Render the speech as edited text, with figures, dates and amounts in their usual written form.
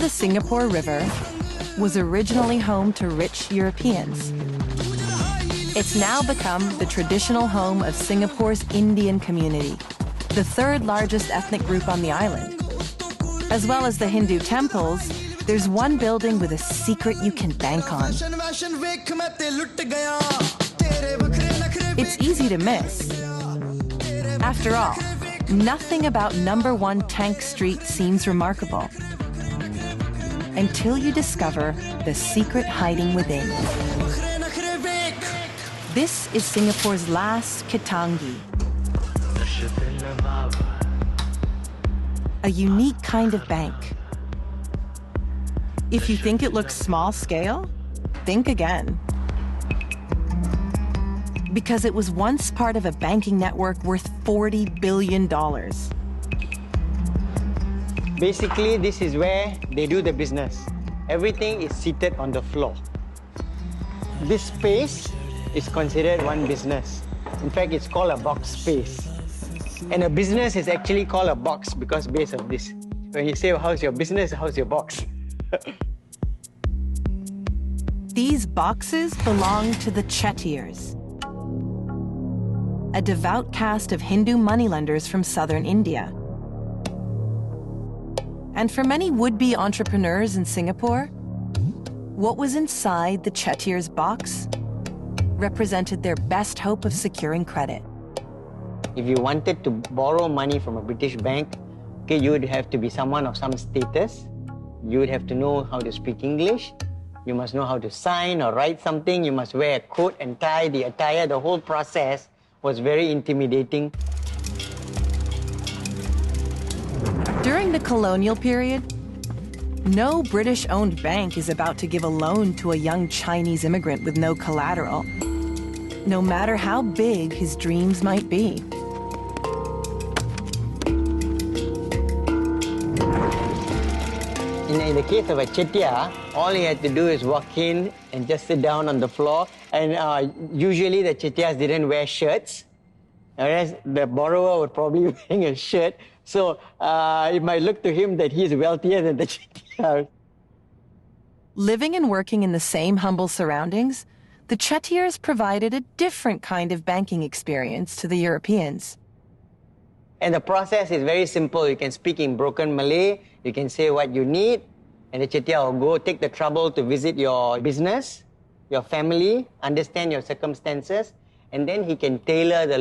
the Singapore River was originally home to rich Europeans. It's now become the traditional home of Singapore's Indian community, the third largest ethnic group on the island. As well as the Hindu temples, there's one building with a secret you can bank on. It's easy to miss. After all, nothing about #1 Tank Street seems remarkable until you discover the secret hiding within. This is Singapore's last Ketangi, a unique kind of bank. If you think it looks small scale, think again. Because it was once part of a banking network worth $40 billion. Basically, this is where they do the business. Everything is seated on the floor. This space is considered one business. In fact, it's called a box space. And a business is actually called a box because based on this. When you say, how's your business, how's your box? These boxes belong to the Chettiars, a devout caste of Hindu moneylenders from southern India. And for many would-be entrepreneurs in Singapore, what was inside the Chettiars' box represented their best hope of securing credit. If you wanted to borrow money from a British bank, okay, you would have to be someone of some status. You would have to know how to speak English. You must know how to sign or write something. You must wear a coat and tie, the attire. The whole process was very intimidating. During the colonial period, no British-owned bank is about to give a loan to a young Chinese immigrant with no collateral, no matter how big his dreams might be. In the case of a Chettiar, all he had to do is walk in and just sit down on the floor. And usually the Chettiars didn't wear shirts, whereas the borrower would probably be wearing a shirt. So it might look to him that he's wealthier than the Chettiars. Living and working in the same humble surroundings, the Chettiars provided a different kind of banking experience to the Europeans. And the process is very simple. You can speak in broken Malay, you can say what you need, and the Chettiar will go take the trouble to visit your business, your family, understand your circumstances, and then he can tailor the loan